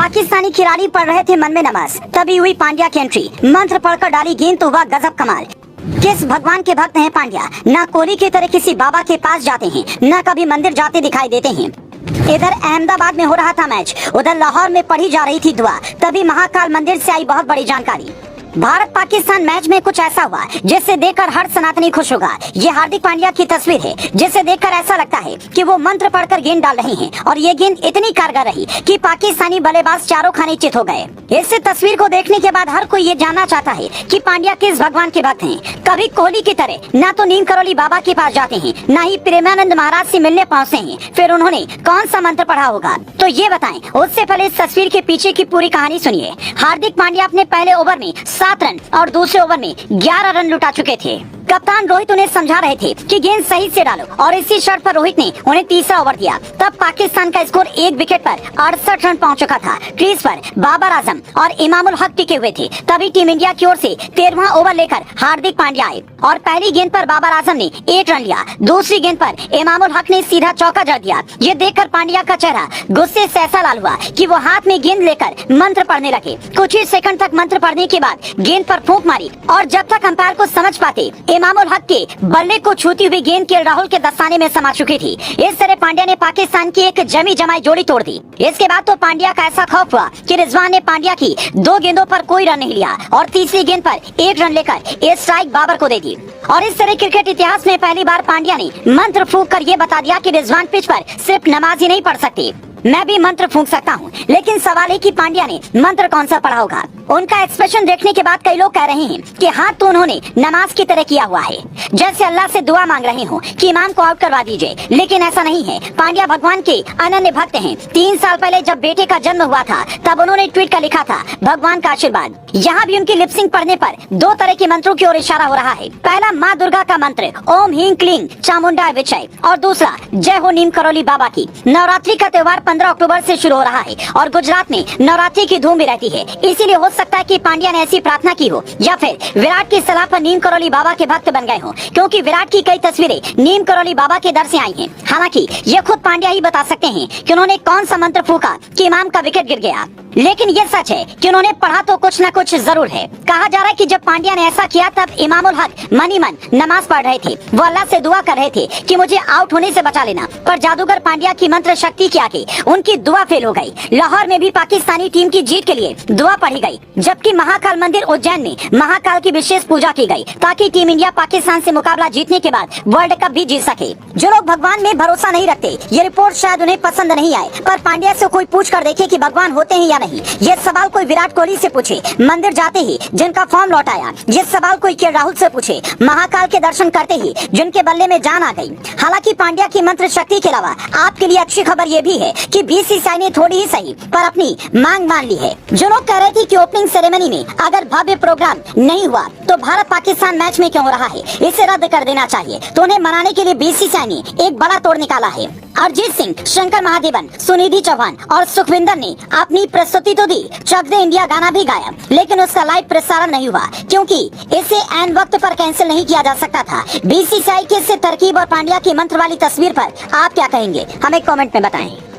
पाकिस्तानी खिलाड़ी पढ़ रहे थे मन में नमाज, तभी हुई पांड्या की एंट्री। मंत्र पढ़कर डाली गेंद तो हुआ गजब कमाल। किस भगवान के भक्त हैं पांड्या, ना कोहली की तरह किसी बाबा के पास जाते हैं, न कभी मंदिर जाते दिखाई देते हैं। इधर अहमदाबाद में हो रहा था मैच, उधर लाहौर में पढ़ी जा रही थी दुआ, तभी महाकाल मंदिर से आई बहुत बड़ी जानकारी। भारत पाकिस्तान मैच में कुछ ऐसा हुआ जिसे देखकर हर सनातनी खुश होगा। ये हार्दिक पांड्या की तस्वीर है, जिसे देखकर ऐसा लगता है कि वो मंत्र पढ़कर गेंद डाल रहे हैं और ये गेंद इतनी कारगर रही कि पाकिस्तानी बल्लेबाज चारों खाने चित हो गए। इस तस्वीर को देखने के बाद हर कोई ये जानना चाहता है कि पांड्या किस भगवान के भक्त हैं। कभी कोहली की तरह न तो नीम करौली बाबा के पास जाते हैं, न ही प्रेमानंद महाराज से मिलने पहुँचते हैं, फिर उन्होंने कौन सा मंत्र पढ़ा होगा तो ये बताएं। उससे पहले इस तस्वीर के पीछे की पूरी कहानी सुनिए। हार्दिक पांड्या अपने पहले ओवर में 7 रन और दूसरे ओवर में 11 रन लुटा चुके थे। कप्तान रोहित उन्हें समझा रहे थे कि गेंद सही से डालो और इसी शर्त पर रोहित ने उन्हें तीसरा ओवर दिया। तब पाकिस्तान का स्कोर 1 विकेट पर 68 रन पहुंच चुका था। क्रीज पर बाबर आजम और इमामुल हक टिके हुए थे। तभी टीम इंडिया की ओर से 13वां ओवर लेकर हार्दिक पांड्या आए और पहली गेंद पर बाबर आजम ने 8 रन लिया। दूसरी गेंद पर इमामुल हक ने सीधा चौका जड़ दिया। ये देखकर पांड्या का चेहरा गुस्से से ऐसा लाल हुआ कि वो हाथ में गेंद लेकर मंत्र पढ़ने लगे। कुछ ही सेकंड तक मंत्र पढ़ने के बाद गेंद पर फूंक मारी और जब तक अंपायर को समझ पाते इमामुल हक के बल्ले को छूती हुई गेंद के राहुल के दस्ताने में समा चुकी थी। इस तरह पांड्या ने पाकिस्तान की एक जमी जमाई जोड़ी तोड़ दी। इसके बाद तो पांड्या का ऐसा खौफ हुआ कि रिजवान ने पांड्या की 2 गेंदों पर कोई रन नहीं लिया और तीसरी गेंद पर 1 रन लेकर एक स्ट्राइक बाबर को दे दी। और इस तरह क्रिकेट इतिहास में पहली बार पांड्या ने मंत्र फूंक कर ये बता दिया कि रिजवान पिच पर सिर्फ नमाज ही नहीं पढ़ सकते, मैं भी मंत्र फूंक सकता हूँ। लेकिन सवाल है कि पांड्या ने मंत्र कौन सा पढ़ा होगा। उनका एक्सप्रेशन देखने के बाद कई लोग कह रहे हैं कि हाथ तो उन्होंने नमाज की तरह किया हुआ है, जैसे अल्लाह से दुआ मांग रहे हो कि इमाम को आउट करवा दीजिए। लेकिन ऐसा नहीं है। पांड्या भगवान के अनन्य भक्त हैं। 3 साल पहले जब बेटे का जन्म हुआ था तब उन्होंने ट्वीट कर लिखा था भगवान का आशीर्वाद। यहाँ भी उनकी लिपसिंग पढ़ने पर 2 तरह के मंत्रों की ओर इशारा हो रहा है। पहला माँ दुर्गा का मंत्र ओम हीं क्लीं चामुंडा विचय और दूसरा जय हो नीम करौली बाबा की। नवरात्रि का त्योहार 15 अक्टूबर से शुरू हो रहा है और गुजरात में नवरात्रि की धूम भी रहती है। इसीलिए हो सकता है कि पांड्या ने ऐसी प्रार्थना की हो या फिर विराट की सलाह पर नीम करौली बाबा के भक्त बन गए हो, क्योंकि विराट की कई तस्वीरें नीम करौली बाबा के दर से आई हैं। हालांकि ये खुद पांड्या ही बता सकते हैं कि उन्होंने कौन सा मंत्र फूका कि इमाम का विकेट गिर गया। लेकिन ये सच है कि उन्होंने पढ़ा तो कुछ न कुछ जरूर है। कहा जा रहा है कि जब पांड्या ने ऐसा किया तब इमामुल हक मन ही मन नमाज पढ़ रहे थे। वो अल्लाह से दुआ कर रहे थे कि मुझे आउट होने से बचा लेना, पर जादूगर पांड्या की मंत्र शक्ति के आगे उनकी दुआ फेल हो गई। लाहौर में भी पाकिस्तानी टीम की जीत के लिए दुआ पढ़ी गई, जबकि महाकाल मंदिर उज्जैन में महाकाल की विशेष पूजा की गई ताकि टीम इंडिया पाकिस्तान से मुकाबला जीतने के बाद वर्ल्ड कप भी जीत सके। जो लोग भगवान में भरोसा नहीं रखते, ये रिपोर्ट शायद उन्हें पसंद नहीं आए, पर पांड्या से कोई पूछ कर देखे कि भगवान होते हैं या नहीं। ये सवाल कोई विराट कोहली से पूछे, मंदिर जाते ही जिनका फॉर्म लौट आया। ये सवाल कोई के राहुल से पूछे, महाकाल के दर्शन करते ही जिनके बल्ले में जान आ गई। हालांकि पांड्या की मंत्र शक्ति के अलावा आपके लिए अच्छी खबर ये भी है कि बीसीसीआई ने थोड़ी ही सही पर अपनी मांग मान ली है। जो लोग कह रहे थे कि ओपनिंग सेरेमनी में अगर भव्य प्रोग्राम नहीं हुआ तो भारत पाकिस्तान मैच में क्यों हो रहा है, इसे रद्द कर देना चाहिए, तो उन्हें मनाने के लिए बीसीसीआई ने एक बड़ा तोड़ निकाला है। अरिजीत सिंह, शंकर महादेवन, सुनिधि चौहान और सुखविंदर ने अपनी प्रस्तुति तो दी, चक दे इंडिया गाना भी गाया, लेकिन उसका लाइव प्रसारण नहीं हुआ क्योंकि इसे ऐन वक्त पर कैंसिल नहीं किया जा सकता था। बीसीसीआई की इस तरकीब और पांड्या की मंत्र वाली तस्वीर पर आप क्या कहेंगे, हमें कमेंट में बताएं।